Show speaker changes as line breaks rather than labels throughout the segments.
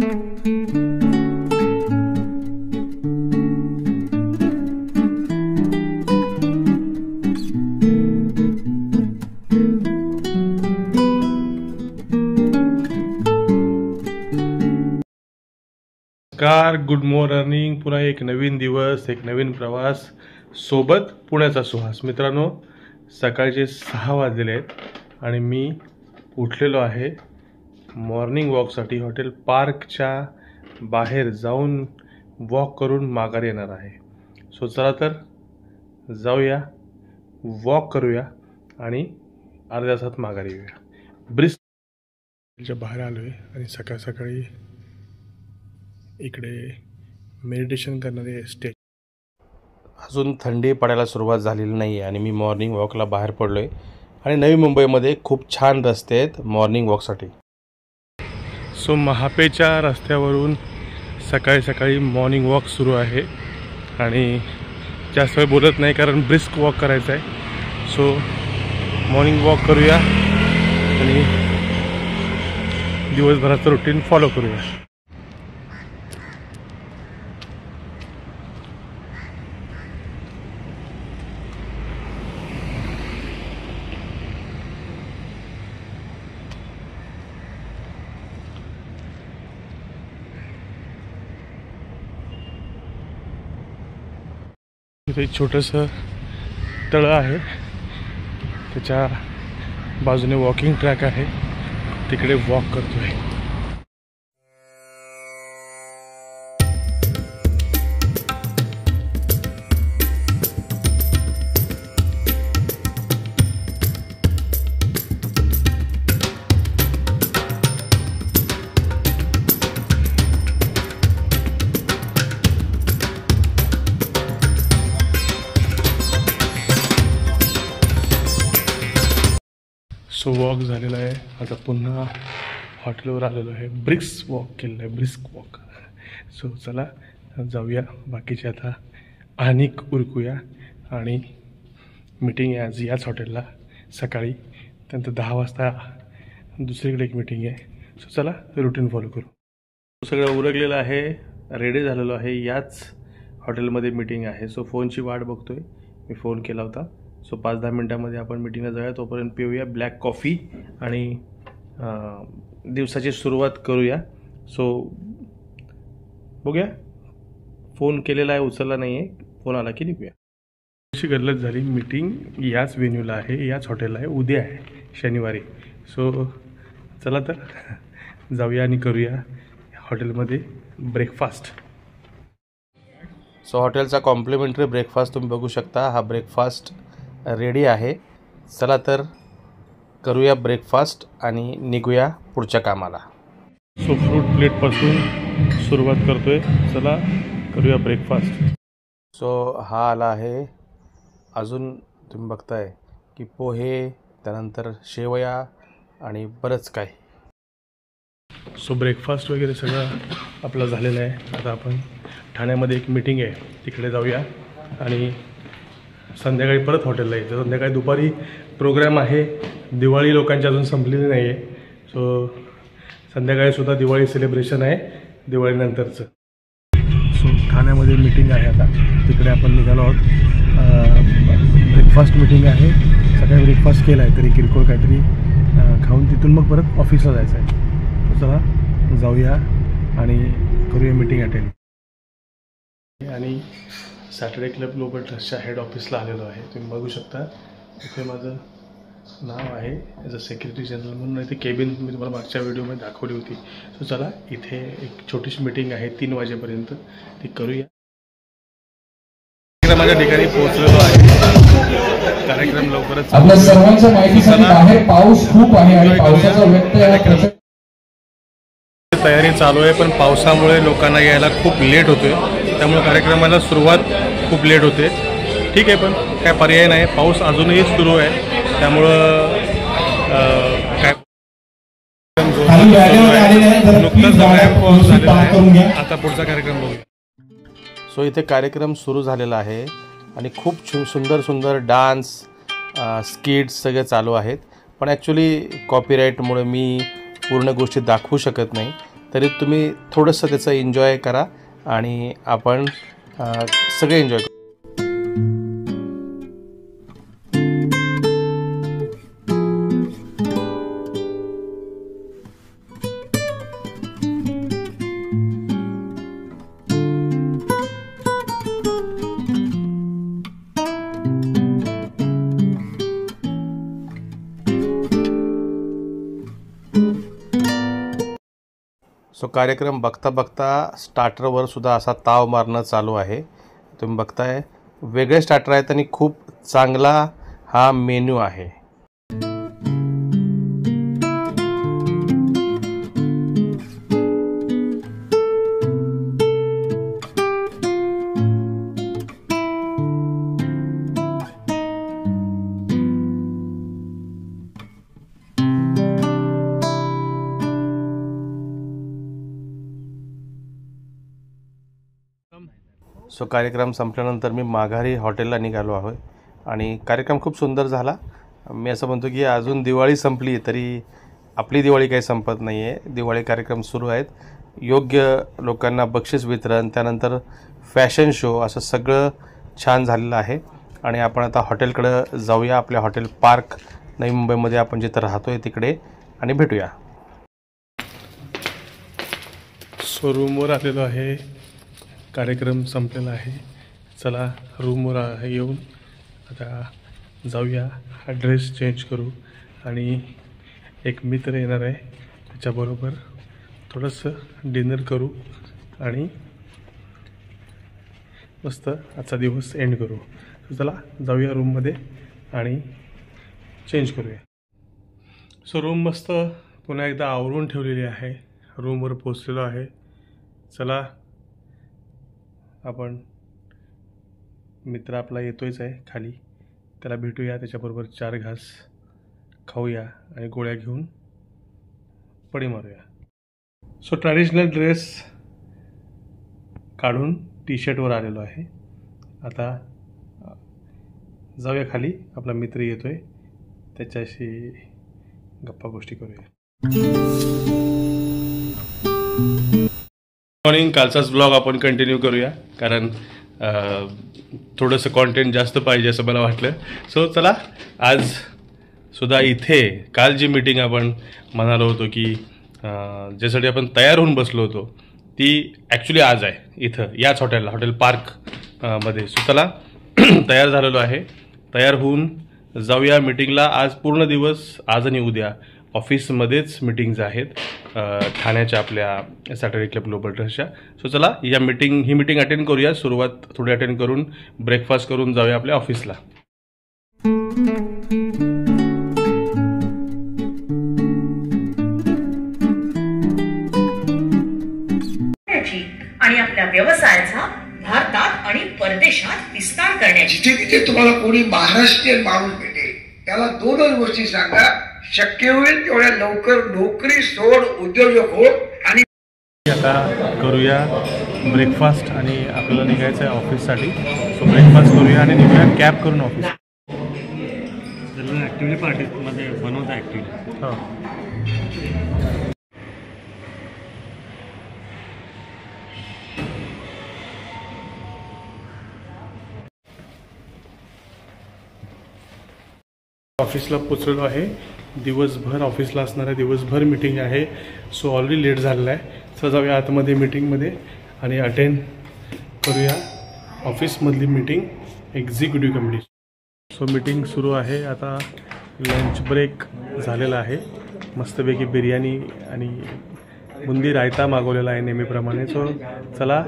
नमस्कार, good morning. पुन्हा एक नवीन दिवस, एक नवीन प्रवास, सोबत पुण्याचा सुहास. मित्रांनो, सकाळचे 6 वाजलेले आहेत आणि मी उठलेलो आहे मॉर्निंग वॉकसाठी. हॉटेल पार्कच्या बाहेर जाऊन वॉक करून माघारी येणार आहे. सो चला तर जाऊया, वॉक करूया आणि अर्ध्या तासात माघारी येऊया. ब्रिस्कच्या बाहेर आलो आहे आणि सकाळ सकाळी इकडे मेडिटेशन करणारे स्टेज. अजून थंडी पडायला सुरुवात झालेली नाही आहे आणि मी मॉर्निंग वॉकला बाहेर पडलो आहे. आणि नवी मुंबईमध्ये खूप छान रस्ते आहेत मॉर्निंग वॉकसाठी. सो महापेच्या रस्त्यावरून सकाळी सकाळी मॉर्निंग वॉक सुरू आहे आणि जास्त वेळ बोलत नाही कारण ब्रिस्क वॉक करायचा आहे. सो मॉर्निंग वॉक करूया आणि दिवसभराचं रुटीन फॉलो करूया. इथे एक छोटंसं तळं आहे, त्याच्या बाजूने वॉकिंग ट्रॅक आहे, तिकडे वॉक करतोय. सो वॉक झालेला आहे. आता पुन्हा हॉटेलवर आलेलो आहे. ब्रिस्क वॉक केलेलं आहे, ब्रिस्क वॉक. सो चला जाऊया. बाकीचे आता आणिक उरकूया आणि मीटिंग आहे आज याच हॉटेलला सकाळी. त्यानंतर 10 वाजता दुसरीकडे एक मीटिंग आहे. सो चला रुटीन फॉलो करू. सगळं उरकलेलं आहे, रेडी झालेलो आहे. याच हॉटेलमध्ये मीटिंग आहे. सो फोनची वाट बघतोय. मी फोन केला होता. सो 5-10 मिनटामध्ये आपण मीटिंगला जाऊया. तोपर्यंत पिऊया ब्लॅक कॉफी आणि दिवसाची सुरुवात करूया. सो बघूया. फोन केलेला आहे, उचलला नाही आहे. फोन आला की निघूया. अशी गल्लत झाली. मीटिंग याच व्हेन्यूला आहे, याच हॉटेलला आहे. उद्या आहे शनिवारी. सो चला तर जाऊया आणि करूया हॉटेलमध्ये ब्रेकफास्ट. सो हॉटेलचा कॉम्प्लिमेंटरी ब्रेकफास्ट तुम्ही बघू शकता. हा ब्रेकफास्ट रेडी आहे. चला तर करूया ब्रेकफास्ट आणि निघूया पुढच्या कामाला. सो फ्रूट प्लेटपासून सुरुवात करतोय. चला करूया ब्रेकफास्ट. सो हा आला आहे. अजून तुम्ही बघताय की पोहे, त्यानंतर शेवया आणि बरंच काय. सो ब्रेकफास्ट वगैरे सगळं आपलं झालेलं आहे. आता आपण ठाण्यामध्ये एक मीटिंग आहे, तिकडे जाऊया आणि संध्याकाळी परत हॉटेलला यायचं. संध्याकाळी दुपारी प्रोग्राम आहे. दिवाळी लोकांची अजून संपलेली नाही आहे. सो संध्याकाळीसुद्धा दिवाळी सेलिब्रेशन आहे दिवाळीनंतरचं. सो ठाण्यामध्ये मीटिंग आहे आता, तिकडे आपण निघालो आहोत. ब्रेकफास्ट मीटिंग आहे. सकाळी ब्रेकफास्ट केला आहे, तरी किरकोळ काहीतरी खाऊन तिथून मग परत ऑफिसला जायचं आहे. सो चला जाऊया आणि करूया मीटिंग अटेंड. आणि सॅटर्डे क्लब ग्लोबल ट्रस्टच्या हेड ऑफिसला आलेलो आहे. तुम्ही बघू शकता इथे माझं नाव आहे ॲज अ सेक्रेटरी जनरल म्हणून. इथे केबिन मी तुम्हाला मागच्या व्हिडिओमध्ये दाखवली होती. सो चला इथे एक छोटीशी मीटिंग आहे 3 वाजेपर्यंत, ती करूया. कार्यक्रमाच्या ठिकाणी पोहोचलेलो आहे. कार्यक्रम लवकरच.
आपल्या सर्वांच्या माहितीसाठी बाहेर पाऊस खूप आहे आणि पावसाचा व्यत्यय
तयारी चालू आहे, पण पावसामुळे लोकांना यायला खूप लेट होतोय. त्यामुळे कार्यक्रमाला सुरुवात खूप लेट होते. ठीक आहे, पण काय पर्याय नाही. पाऊस अजूनही सुरू आहे, त्यामुळं काय नुकताच पाऊस झालेला आहे. आता पुढचा कार्यक्रम बघूया. सो इथे कार्यक्रम सुरू झालेला आहे आणि खूप सुंदर सुंदर डान्स, स्किट्स सगळे चालू आहेत. पण ॲक्च्युली कॉपीराईटमुळे मी पूर्ण गोष्टी दाखवू शकत नाही. तरी तुम्ही थोडंसं त्याचं एन्जॉय करा आणि आपण सगळे एन्जॉय करू. सो कार्यक्रम बघता बघता स्टार्टरवर सुद्धा असा ताव मारणं चालू आहे. तुम्ही बघताय वेगळे स्टार्टर आहेत आणि खूप चांगला हा मेन्यू आहे. सो कार्यक्रम संपल्यानंतर मी माघारी हॉटेलला निघालो आहे आणि कार्यक्रम खूप सुंदर झाला. मी असं म्हणतो की अजून दिवाळी संपली तरी आपली दिवाळी काही संपत नाही आहे. दिवाळी कार्यक्रम सुरू आहेत. योग्य लोकांना बक्षीस वितरण, त्यानंतर फॅशन शो, असं सगळं छान झालेलं आहे. आणि आपण आता हॉटेलकडं जाऊया, आपल्या हॉटेल पार्क नवी मुंबईमध्ये आपण जिथं राहतो आहे तिकडे, आणि भेटूया. सो रूमवर आलेलो आहे. कार्यक्रम संपलेला आहे. चला रूमवर येऊन आता जाऊया, हा ड्रेस चेंज करू आणि एक मित्र येणार आहे त्याच्याबरोबर थोडंसं डिनर करू आणि मस्त आजचा दिवस एंड करू. चला जाऊया रूममध्ये आणि चेंज करूया. सो रूम मस्त पुन्हा एकदा आवरून ठेवलेली आहे. रूमवर पोचलेलो आहे. चला आपण, मित्र आपला येतोयच आहे खाली, त्याला भेटूया, त्याच्याबरोबर 4 घास खाऊया आणि गोळ्या घेऊन पडी मारूया. सो ट्रॅडिशनल ड्रेस काढून टी शर्टवर आलेलो आहे. आता जाऊया खाली, आपला मित्र येतोय, त्याच्याशी गप्पा गोष्टी करूया. मॉर्निंग, कालचाच ब्लॉग आपण कंटिन्यू करूया कारण थोडंसं कॉन्टेंट जास्त पाहिजे असं मला वाटलं. सो चला, आज सुद्धा इथे काल जी मीटिंग आपण म्हणालो होतो की ज्यासाठी आपण तयार होऊन बसलो होतो ती ॲक्च्युली आज आहे इथं याच हॉटेलला, हॉटेल पार्क मध्ये. सो चला तयार झालेलो आहे. तयार होऊन जाऊया मीटिंगला. आज पूर्ण दिवस, आज आणि उद्या ऑफिसमध्येच मीटिंग्ज आहेत ठाण्याच्या आपल्या सॅटर्डे क्लब ग्लोबल ट्रस्टच्या. सो चला ही मीटिंग अटेंड करूया. सुरुवात थोडी अटेंड करून ब्रेकफास्ट करून जाऊया आपल्या ऑफिसला.
आणि आपल्या व्यवसायाचा भारतात आणि परदेशात विस्तार करण्याची.
जिथे तिथे तुम्हाला कोणी महाराष्ट्रीयन माणूस भेटेल त्याला 2 गोष्टी सांगा. शक्य होईल तेवढ्या लवकर नोकरी सोड, उद्योजक हो. आणि
आता करूया ब्रेकफास्ट आणि आपल्याला निघायचं आहे ऑफिससाठी. सो ब्रेकफास्ट करूया आणि निघूया कॅब करून ऑफिस.
ॲक्टिव्हली पार्टीमध्ये बनवता ॲक्टिव्हली.
हो. ऑफिसला पोचलेलो आहे. दिवसभर ऑफिसला असणार आहे, दिवसभर मीटिंग आहे. सो ऑलरेडी लेट झालेला आहे. सो जाऊया आतमध्ये मीटिंगमध्ये आणि अटेंड करूया ऑफिसमधली meeting, executive committee. So meeting सुरू आहे. आता लंच ब्रेक झालेला आहे. मस्तपैकी बिर्याणी आणि बुंदी रायता मागवलेला आहे नेहमीप्रमाणे. सो चला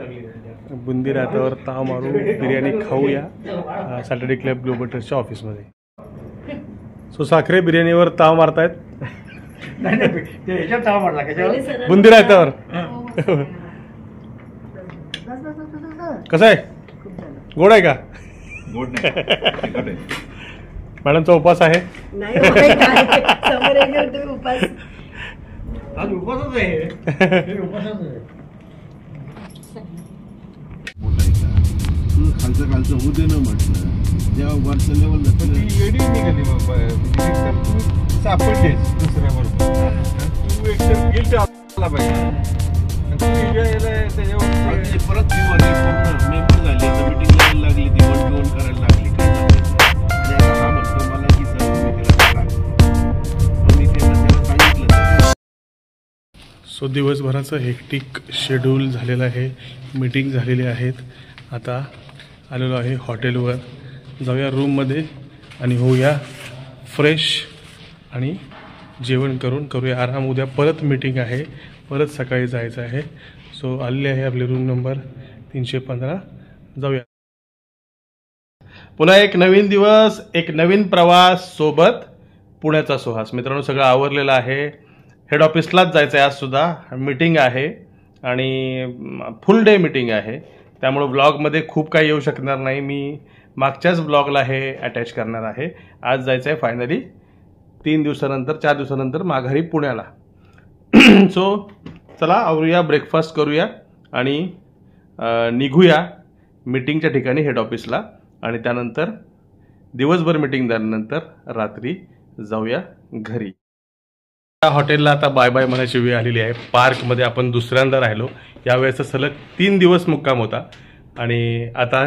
बुंदी रायतावर ताव मारू, बिर्याणी खाऊया सॅटर्डे क्लब ग्लोबल ट्रस्टच्या ऑफिसमध्ये. सो साखरे बिर्याणीवर ताव मारतायत, बुंदी रायतावर. कसं आहे, गोड आहे का?
गोड नाही.
मॅडमचा उपास आहे.
आज उपासच आहे.
खालचं होऊ दे ना म्हटलं. जेव्हा वरचं लेवल
येडी निघाली मग सापडलीस दुसऱ्या बरोबर. तू एकदम गिल्ट आला पाहिजे.
आणि परत ती वाली पूर्ण मेंबर झाली आता मीटिंग लावायला लागली ती वन टू वन करायला लागली काय सांगायचं आणि आता हा म्हणतो मला की सर तुम्ही तिला करा मी त्याला सांगितलं.
सो दिवसभराचं हेक्टिक शेड्यूल झालेलं आहे, मीटिंग झालेली आहेत. आता आलेलो आहे हॉटेलवर, जाऊया रूममध्ये आणि होऊया फ्रेश आणि जेवण करूया आराम. उद्या परत मीटिंग आहे, परत सकाळी जायचं आहे. सो आलेली आहे आपली रूम नंबर 315. जाऊया. पुन्हा एक नवीन दिवस, एक नवीन प्रवास, सोबत पुण्याचा सुहास. मित्रांनो सगळं आवरलेलं आहे. हेड ऑफिसलाच जायचं आहे. आज सुद्धा मीटिंग आहे आणि फुल डे मीटिंग आहे, त्यामुळं ब्लॉगमध्ये खूप काही येऊ शकणार नाही. मी मागच्याच ब्लॉगला हे अटॅच करणार आहे. आज जायचं आहे फायनली 3 दिवसानंतर 4 दिवसानंतर माघारी पुण्याला. सो चला आवरूया, ब्रेकफास्ट करूया आणि निघूया मीटिंगच्या ठिकाणी हेड ऑफिसला. आणि त्यानंतर दिवसभर मीटिंग झाल्यानंतर रात्री जाऊया घरी. त्या हॉटेलला आता बाय बाय म्हणायची वेळ आलेली आहे. पार्कमध्ये आपण दुसऱ्यांदा राहिलो, यावेळेचा सलग 3 दिवस मुक्काम होता. आणि आता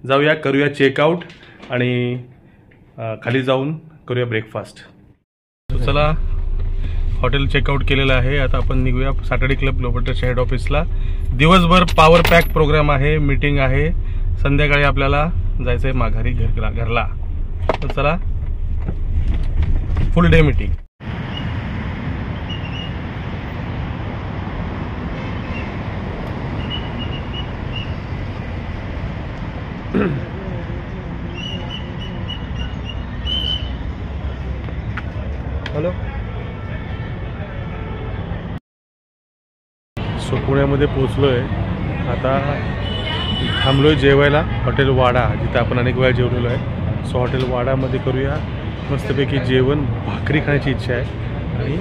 जाऊया, करूया चेकआउट आणि खाली जाऊन करूया ब्रेकफास्ट. चला हॉटेल चेकआउट केलेलं आहे. आता आपण निघूया सॅटर्डे क्लब ग्लोबलच्या हेड ऑफिसला. दिवसभर पॉवर पॅक प्रोग्राम आहे, मीटिंग आहे. संध्याकाळी आपल्याला जायचं आहे माघारी घरला. तर चला, फुल डे मीटिंग. हॅलो. सो पुण्यामध्ये पोचलोय. आता थांबलोय जेवायला हॉटेल वाडा, जिथं आपण अनेक वेळा जेवलेलो आहे. सो हॉटेल वाडामध्ये करूया मस्तपैकी जेवण. भाकरी खाण्याची इच्छा आहे आणि